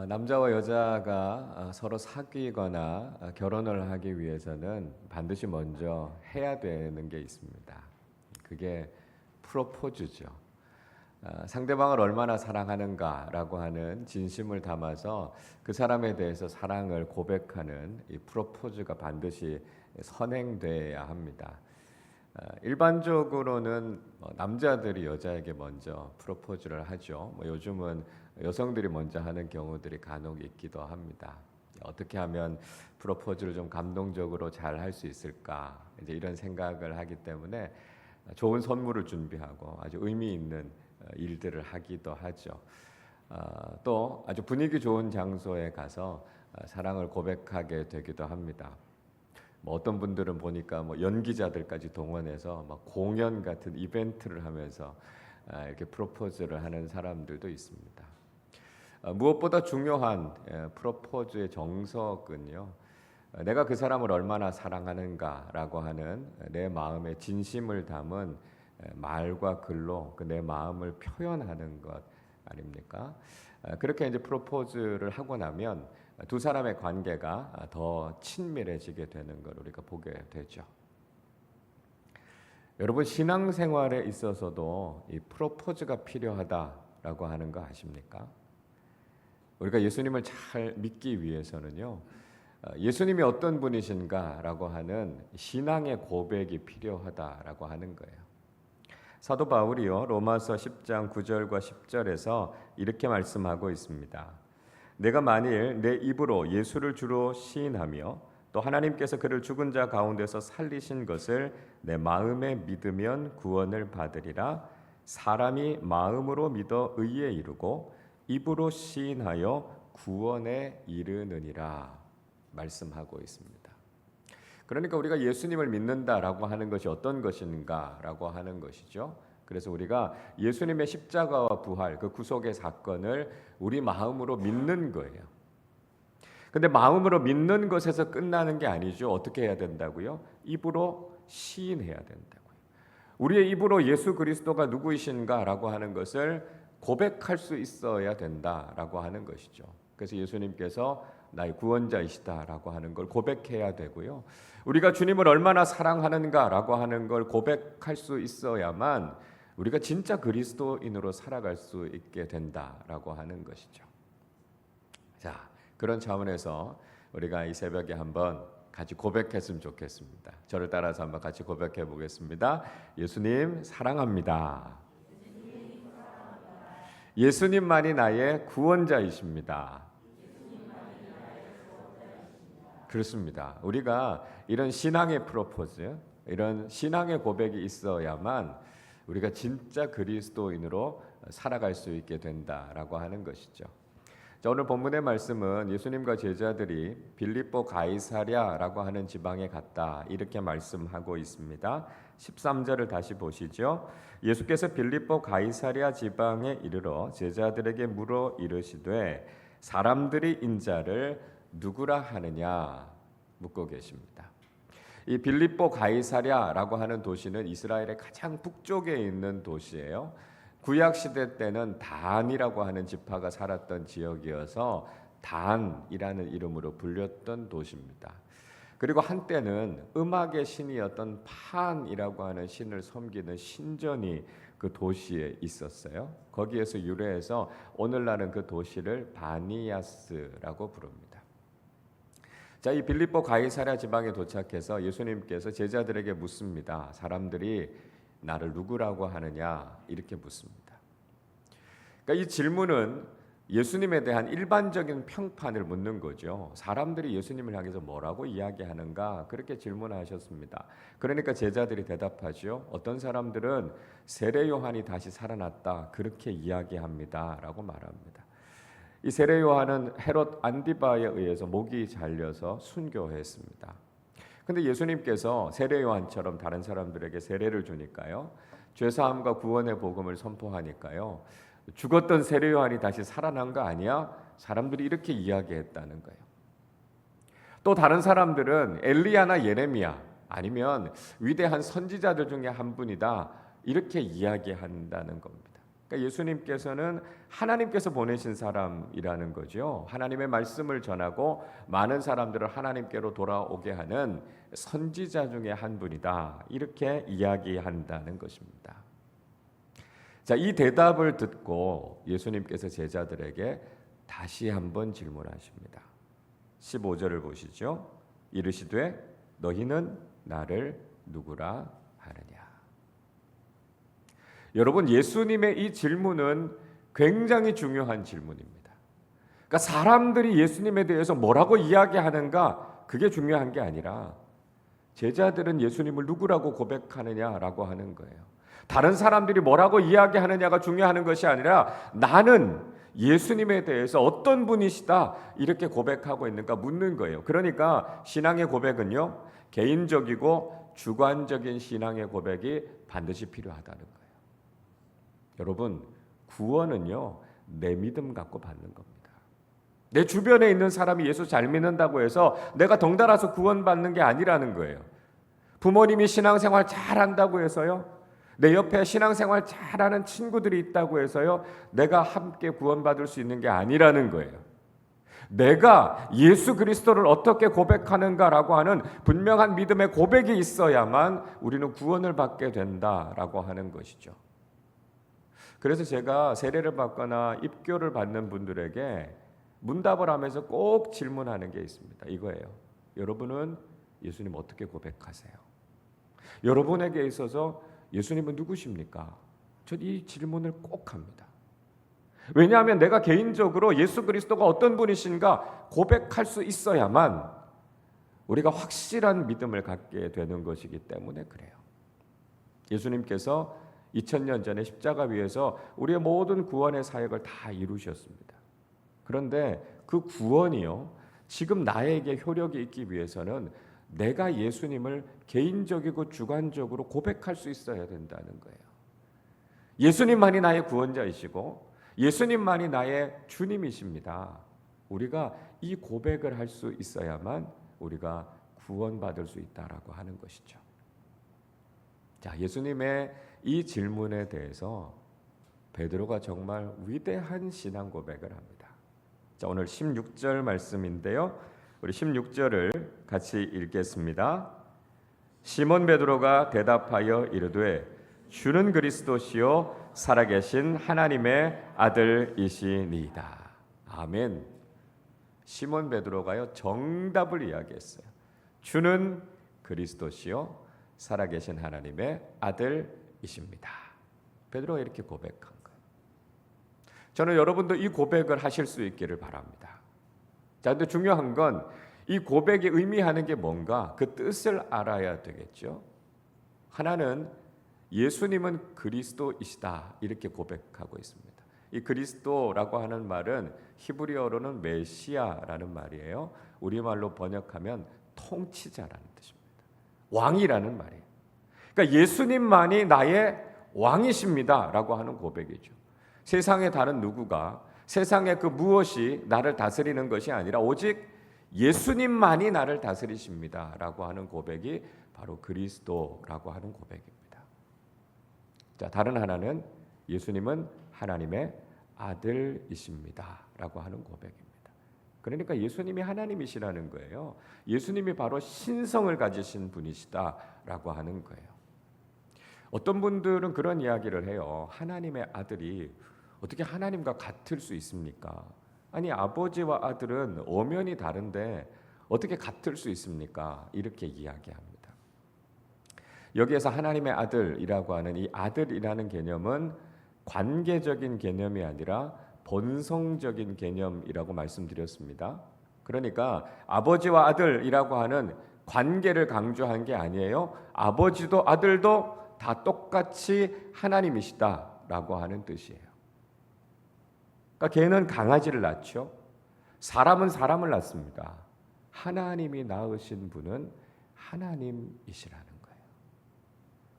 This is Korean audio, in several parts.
남자와 여자가 서로 사귀거나 결혼을 하기 위해서는 반드시 먼저 해야 되는 게 있습니다. 그게 프로포즈죠. 상대방을 얼마나 사랑하는가라고 하는 진심을 담아서 그 사람에 대해서 사랑을 고백하는 이 프로포즈가 반드시 선행돼야 합니다. 일반적으로는 남자들이 여자에게 먼저 프로포즈를 하죠. 요즘은 여성들이 먼저 하는 경우들이 간혹 있기도 합니다. 어떻게 하면 프로포즈를 좀 감동적으로 잘 할 수 있을까? 이제 이런 생각을 하기 때문에 좋은 선물을 준비하고 아주 의미 있는 일들을 하기도 하죠. 또 아주 분위기 좋은 장소에 가서 사랑을 고백하게 되기도 합니다. 어떤 분들은 보니까 연기자들까지 동원해서 공연 같은 이벤트를 하면서 이렇게 프로포즈를 하는 사람들도 있습니다. 무엇보다 중요한 프로포즈의 정석은요, 내가 그 사람을 얼마나 사랑하는가라고 하는 내 마음의 진심을 담은 말과 글로 그 내 마음을 표현하는 것 아닙니까? 그렇게 이제 프로포즈를 하고 나면 두 사람의 관계가 더 친밀해지게 되는 걸 우리가 보게 되죠. 여러분, 신앙생활에 있어서도 이 프로포즈가 필요하다라고 하는 거 아십니까? 우리가 예수님을 잘 믿기 위해서는요, 예수님이 어떤 분이신가라고 하는 신앙의 고백이 필요하다라고 하는 거예요. 사도 바울이요, 로마서 10장 9절과 10절에서 이렇게 말씀하고 있습니다. 내가 만일 내 입으로 예수를 주로 시인하며 또 하나님께서 그를 죽은 자 가운데서 살리신 것을 내 마음에 믿으면 구원을 받으리라. 사람이 마음으로 믿어 의에 이르고 입으로 시인하여 구원에 이르느니라 말씀하고 있습니다. 그러니까 우리가 예수님을 믿는다라고 하는 것이 어떤 것인가라고 하는 것이죠. 그래서 우리가 예수님의 십자가와 부활, 그 구속의 사건을 우리 마음으로 믿는 거예요. 근데 마음으로 믿는 것에서 끝나는 게 아니죠. 어떻게 해야 된다고요? 입으로 시인해야 된다고요. 우리의 입으로 예수 그리스도가 누구이신가라고 하는 것을 고백할 수 있어야 된다라고 하는 것이죠. 그래서 예수님께서 나의 구원자이시다라고 하는 걸 고백해야 되고요. 우리가 주님을 얼마나 사랑하는가라고 하는 걸 고백할 수 있어야만 우리가 진짜 그리스도인으로 살아갈 수 있게 된다라고 하는 것이죠. 자, 그런 차원에서 우리가 이 새벽에 한번 같이 고백했으면 좋겠습니다. 저를 따라서 한번 같이 고백해 보겠습니다. 예수님 사랑합니다. 예수님만이 나의 구원자이십니다. 그렇습니다. 우리가 이런 신앙의 프로포즈, 이런 신앙의 고백이 있어야만 우리가 진짜 그리스도인으로 살아갈 수 있게 된다라고 하는 것이죠. 자, 오늘 본문의 말씀은 예수님과 제자들이 빌립보 가이사랴라고 하는 지방에 갔다 이렇게 말씀하고 있습니다. 13절을 다시 보시죠. 예수께서 빌립보 가이사랴 지방에 이르러 제자들에게 물어 이르시되 사람들이 인자를 누구라 하느냐 묻고 계십니다. 이 빌립보 가이사랴라고 하는 도시는 이스라엘의 가장 북쪽에 있는 도시예요. 구약 시대 때는 단이라고 하는 지파가 살았던 지역이어서 단이라는 이름으로 불렸던 도시입니다. 그리고 한때는 음악의 신이었던 판이라고 하는 신을 섬기는 신전이 그 도시에 있었어요. 거기에서 유래해서 오늘날은 그 도시를 바니아스라고 부릅니다. 자, 이 빌립보 가이사랴 지방에 도착해서 예수님께서 제자들에게 묻습니다. 사람들이 나를 누구라고 하느냐 이렇게 묻습니다. 그러니까 이 질문은 예수님에 대한 일반적인 평판을 묻는 거죠. 사람들이 예수님을 향해서 뭐라고 이야기하는가 그렇게 질문하셨습니다. 그러니까 제자들이 대답하죠. 어떤 사람들은 세례 요한이 다시 살아났다 그렇게 이야기합니다라고 말합니다. 이 세례 요한은 헤롯 안디바에 의해서 목이 잘려서 순교했습니다. 근데 예수님께서 세례 요한처럼 다른 사람들에게 세례를 주니까요, 죄사함과 구원의 복음을 선포하니까요, 죽었던 세례 요한이 다시 살아난 거 아니야? 사람들이 이렇게 이야기했다는 거예요. 또 다른 사람들은 엘리야나 예레미야 아니면 위대한 선지자들 중에 한 분이다 이렇게 이야기한다는 겁니다. 그러니까 예수님께서는 하나님께서 보내신 사람이라는 거죠. 하나님의 말씀을 전하고 많은 사람들을 하나님께로 돌아오게 하는 선지자 중에 한 분이다. 이렇게 이야기한다는 것입니다. 자, 이 대답을 듣고 예수님께서 제자들에게 다시 한번 질문하십니다. 15절을 보시죠. 이르시되 너희는 나를 누구라 하느냐. 여러분, 예수님의 이 질문은 굉장히 중요한 질문입니다. 그러니까 사람들이 예수님에 대해서 뭐라고 이야기하는가 그게 중요한 게 아니라 제자들은 예수님을 누구라고 고백하느냐라고 하는 거예요. 다른 사람들이 뭐라고 이야기하느냐가 중요한 것이 아니라 나는 예수님에 대해서 어떤 분이시다 이렇게 고백하고 있는가 묻는 거예요. 그러니까 신앙의 고백은요, 개인적이고 주관적인 신앙의 고백이 반드시 필요하다는 거예요. 여러분, 구원은요, 내 믿음 갖고 받는 겁니다. 내 주변에 있는 사람이 예수 잘 믿는다고 해서 내가 덩달아서 구원받는 게 아니라는 거예요. 부모님이 신앙생활 잘한다고 해서요, 내 옆에 신앙생활 잘하는 친구들이 있다고 해서요, 내가 함께 구원받을 수 있는 게 아니라는 거예요. 내가 예수 그리스도를 어떻게 고백하는가라고 하는 분명한 믿음의 고백이 있어야만 우리는 구원을 받게 된다라고 하는 것이죠. 그래서 제가 세례를 받거나 입교를 받는 분들에게 문답을 하면서 꼭 질문하는 게 있습니다. 이거예요. 여러분은 예수님 어떻게 고백하세요? 여러분에게 있어서 예수님은 누구십니까? 전 이 질문을 꼭 합니다. 왜냐하면 내가 개인적으로 예수 그리스도가 어떤 분이신가 고백할 수 있어야만 우리가 확실한 믿음을 갖게 되는 것이기 때문에 그래요. 예수님께서 2000년 전에 십자가 위에서 우리의 모든 구원의 사역을 다 이루셨습니다. 그런데 그 구원이요, 지금 나에게 효력이 있기 위해서는 내가 예수님을 개인적이고 주관적으로 고백할 수 있어야 된다는 거예요. 예수님만이 나의 구원자이시고 예수님만이 나의 주님이십니다. 우리가 이 고백을 할 수 있어야만 우리가 구원받을 수 있다라고 하는 것이죠. 자, 예수님의 이 질문에 대해서 베드로가 정말 위대한 신앙 고백을 합니다. 자, 오늘 16절 말씀인데요. 우리 16절을 같이 읽겠습니다. 시몬 베드로가 대답하여 이르되 주는 그리스도시요 살아계신 하나님의 아들이시니이다. 아멘. 시몬 베드로가요, 정답을 이야기했어요. 주는 그리스도시요 살아계신 하나님의 아들이십니다. 베드로가 이렇게 고백한 거예요. 저는 여러분도 이 고백을 하실 수 있기를 바랍니다. 자, 근데 중요한 건 이 고백이 의미하는 게 뭔가 그 뜻을 알아야 되겠죠. 하나는 예수님은 그리스도이시다 이렇게 고백하고 있습니다. 이 그리스도라고 하는 말은 히브리어로는 메시아라는 말이에요. 우리말로 번역하면 통치자라는 뜻입니다. 왕이라는 말이에요. 그러니까 예수님만이 나의 왕이십니다라고 하는 고백이죠. 세상의 다른 누구가, 세상의 그 무엇이 나를 다스리는 것이 아니라 오직 예수님만이 나를 다스리십니다라고 하는 고백이 바로 그리스도라고 하는 고백입니다. 자, 다른 하나는 예수님은 하나님의 아들이십니다라고 하는 고백입니다. 그러니까 예수님이 하나님이시라는 거예요. 예수님이 바로 신성을 가지신 분이시다라고 하는 거예요. 어떤 분들은 그런 이야기를 해요. 하나님의 아들이 어떻게 하나님과 같을 수 있습니까? 아니, 아버지와 아들은 엄연히 다른데 어떻게 같을 수 있습니까? 이렇게 이야기합니다. 여기에서 하나님의 아들이라고 하는 이 아들이라는 개념은 관계적인 개념이 아니라 본성적인 개념이라고 말씀드렸습니다. 그러니까 아버지와 아들이라고 하는 관계를 강조한 게 아니에요. 아버지도 아들도 다 똑같이 하나님이시다라고 하는 뜻이에요. 그러니까 개는 강아지를 낳죠. 사람은 사람을 낳습니다. 하나님이 낳으신 분은 하나님이시라는 거예요.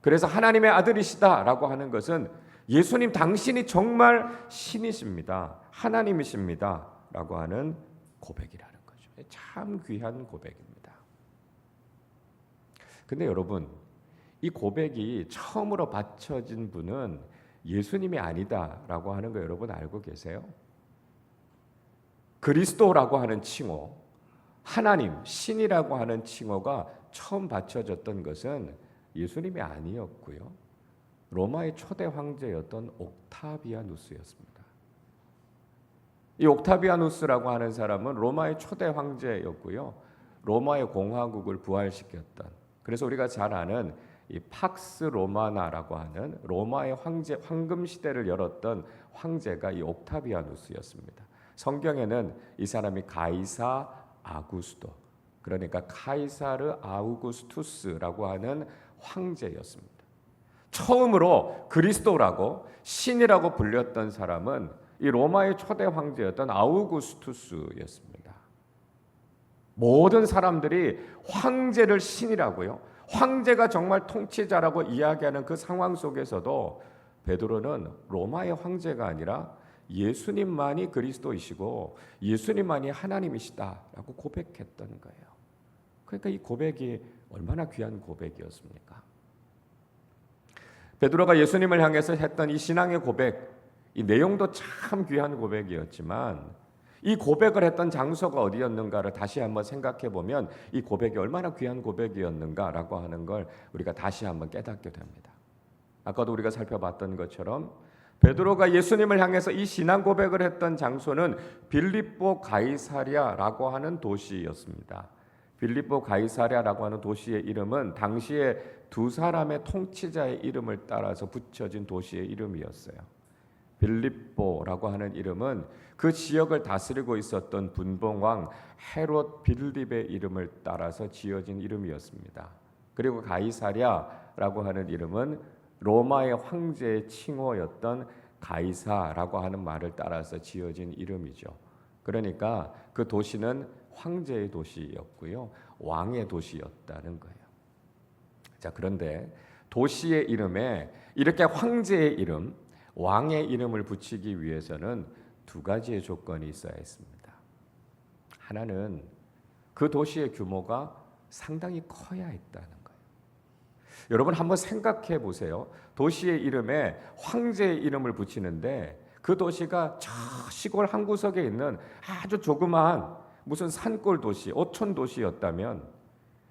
그래서 하나님의 아들이시다라고 하는 것은 예수님 당신이 정말 신이십니다. 하나님이십니다라고 하는 고백이라는 거죠. 참 귀한 고백입니다. 근데 여러분, 이 고백이 처음으로 받쳐진 분은 예수님이 아니다라고 하는 거 여러분 알고 계세요? 그리스도라고 하는 칭호, 하나님, 신이라고 하는 칭호가 처음 받쳐졌던 것은 예수님이 아니었고요. 로마의 초대 황제였던 옥타비아누스였습니다. 이 옥타비아누스라고 하는 사람은 로마의 초대 황제였고요. 로마의 공화국을 부활시켰던, 그래서 우리가 잘 아는 이 팍스 로마나라고 하는 로마의 황금 시대를 열었던 황제가 이 옥타비아누스였습니다. 성경에는 이 사람이 가이사 아구스토, 그러니까 카이사르 아우구스투스라고 하는 황제였습니다. 처음으로 그리스도라고 신이라고 불렸던 사람은 이 로마의 초대 황제였던 아우구스투스였습니다. 모든 사람들이 황제를 신이라고요, 황제가 정말 통치자라고 이야기하는 그 상황 속에서도 베드로는 로마의 황제가 아니라 예수님만이 그리스도이시고 예수님만이 하나님이시다라고 고백했던 거예요. 그러니까 이 고백이 얼마나 귀한 고백이었습니까? 베드로가 예수님을 향해서 했던 이 신앙의 고백, 이 내용도 참 귀한 고백이었지만 이 고백을 했던 장소가 어디였는가를 다시 한번 생각해 보면 이 고백이 얼마나 귀한 고백이었는가라고 하는 걸 우리가 다시 한번 깨닫게 됩니다. 아까도 우리가 살펴봤던 것처럼 베드로가 예수님을 향해서 이 신앙 고백을 했던 장소는 빌립보 가이사랴라고 하는 도시였습니다. 빌립보 가이사랴라고 하는 도시의 이름은 당시에 두 사람의 통치자의 이름을 따라서 붙여진 도시의 이름이었어요. 빌립보라고 하는 이름은 그 지역을 다스리고 있었던 분봉왕 헤롯 빌립의 이름을 따라서 지어진 이름이었습니다. 그리고 가이사랴라고 하는 이름은 로마의 황제의 칭호였던 가이사라고 하는 말을 따라서 지어진 이름이죠. 그러니까 그 도시는 황제의 도시였고요, 왕의 도시였다는 거예요. 자, 그런데 도시의 이름에 이렇게 황제의 이름, 왕의 이름을 붙이기 위해서는 두 가지의 조건이 있어야 했습니다. 하나는 그 도시의 규모가 상당히 커야 했다는 거예요. 여러분 한번 생각해 보세요. 도시의 이름에 황제의 이름을 붙이는데 그 도시가 저 시골 한 구석에 있는 아주 조그마한 무슨 산골 도시, 어촌 도시였다면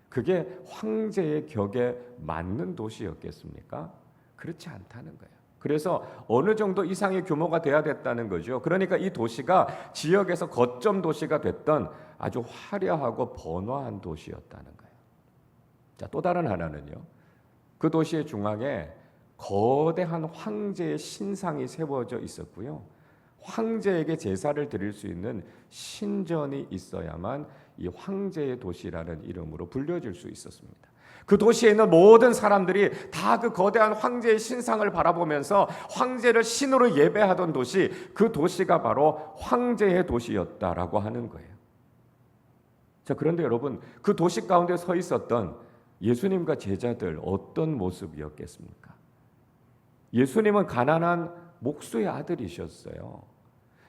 그게 황제의 격에 맞는 도시였겠습니까? 그렇지 않다는 거예요. 그래서 어느 정도 이상의 규모가 돼야 됐다는 거죠. 그러니까 이 도시가 지역에서 거점 도시가 됐던 아주 화려하고 번화한 도시였다는 거예요. 자, 또 다른 하나는요. 그 도시의 중앙에 거대한 황제의 신상이 세워져 있었고요. 황제에게 제사를 드릴 수 있는 신전이 있어야만 이 황제의 도시라는 이름으로 불려질 수 있었습니다. 그 도시에 있는 모든 사람들이 다 그 거대한 황제의 신상을 바라보면서 황제를 신으로 예배하던 도시, 그 도시가 바로 황제의 도시였다라고 하는 거예요. 자, 그런데 여러분, 그 도시 가운데 서 있었던 예수님과 제자들 어떤 모습이었겠습니까? 예수님은 가난한 목수의 아들이셨어요.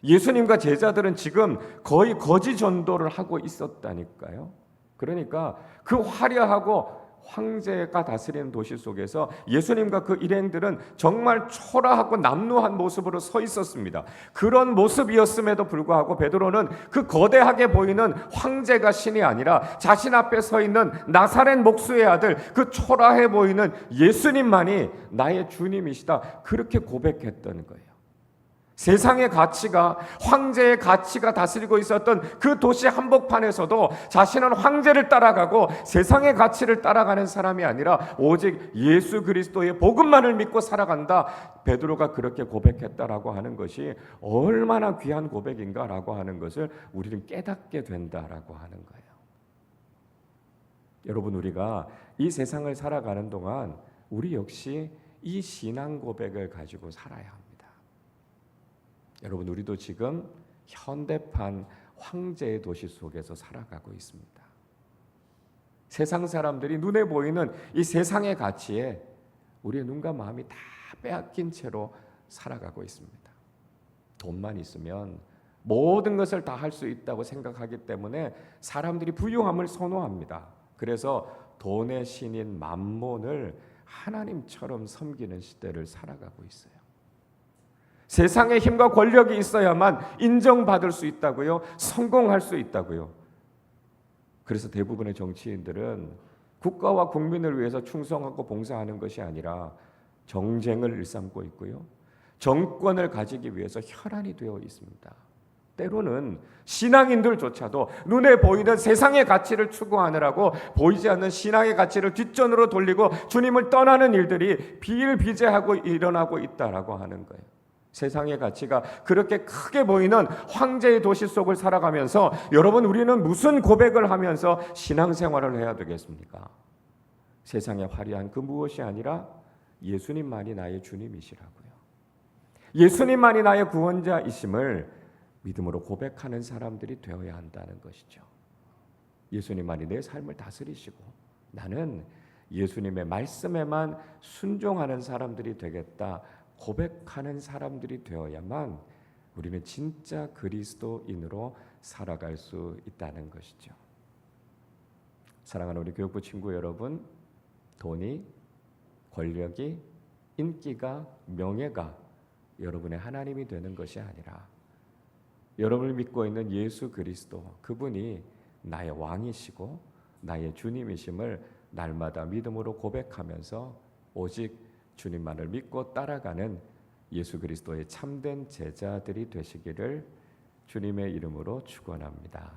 예수님과 제자들은 지금 거의 거지 전도를 하고 있었다니까요. 그러니까 그 화려하고 황제가 다스리는 도시 속에서 예수님과 그 일행들은 정말 초라하고 남루한 모습으로 서 있었습니다. 그런 모습이었음에도 불구하고 베드로는 그 거대하게 보이는 황제가 신이 아니라 자신 앞에 서 있는 나사렛 목수의 아들, 그 초라해 보이는 예수님만이 나의 주님이시다, 그렇게 고백했던 거예요. 세상의 가치가, 황제의 가치가 다스리고 있었던 그 도시 한복판에서도 자신은 황제를 따라가고 세상의 가치를 따라가는 사람이 아니라 오직 예수 그리스도의 복음만을 믿고 살아간다, 베드로가 그렇게 고백했다라고 하는 것이 얼마나 귀한 고백인가라고 하는 것을 우리는 깨닫게 된다라고 하는 거예요. 여러분, 우리가 이 세상을 살아가는 동안 우리 역시 이 신앙 고백을 가지고 살아야 합니다. 여러분, 우리도 지금 현대판 황제의 도시 속에서 살아가고 있습니다. 세상 사람들이 눈에 보이는 이 세상의 가치에 우리의 눈과 마음이 다 빼앗긴 채로 살아가고 있습니다. 돈만 있으면 모든 것을 다 할 수 있다고 생각하기 때문에 사람들이 부유함을 선호합니다. 그래서 돈의 신인 맘몬을 하나님처럼 섬기는 시대를 살아가고 있어요. 세상의 힘과 권력이 있어야만 인정받을 수 있다고요. 성공할 수 있다고요. 그래서 대부분의 정치인들은 국가와 국민을 위해서 충성하고 봉사하는 것이 아니라 정쟁을 일삼고 있고요. 정권을 가지기 위해서 혈안이 되어 있습니다. 때로는 신앙인들조차도 눈에 보이는 세상의 가치를 추구하느라고 보이지 않는 신앙의 가치를 뒷전으로 돌리고 주님을 떠나는 일들이 비일비재하고 일어나고 있다라고 하는 거예요. 세상의 가치가 그렇게 크게 보이는 황제의 도시 속을 살아가면서 여러분, 우리는 무슨 고백을 하면서 신앙생활을 해야 되겠습니까? 세상의 화려한 그 무엇이 아니라 예수님만이 나의 주님이시라고요. 예수님만이 나의 구원자이심을 믿음으로 고백하는 사람들이 되어야 한다는 것이죠. 예수님만이 내 삶을 다스리시고 나는 예수님의 말씀에만 순종하는 사람들이 되겠다 고백하는 사람들이 되어야만 우리는 진짜 그리스도인으로 살아갈 수 있다는 것이죠. 사랑하는 우리 교육부 친구 여러분, 돈이, 권력이, 인기가, 명예가 여러분의 하나님이 되는 것이 아니라 여러분을 믿고 있는 예수 그리스도, 그분이 나의 왕이시고 나의 주님이심을 날마다 믿음으로 고백하면서 오직 주님만을 믿고 따라가는 예수 그리스도의 참된 제자들이 되시기를 주님의 이름으로 축원합니다.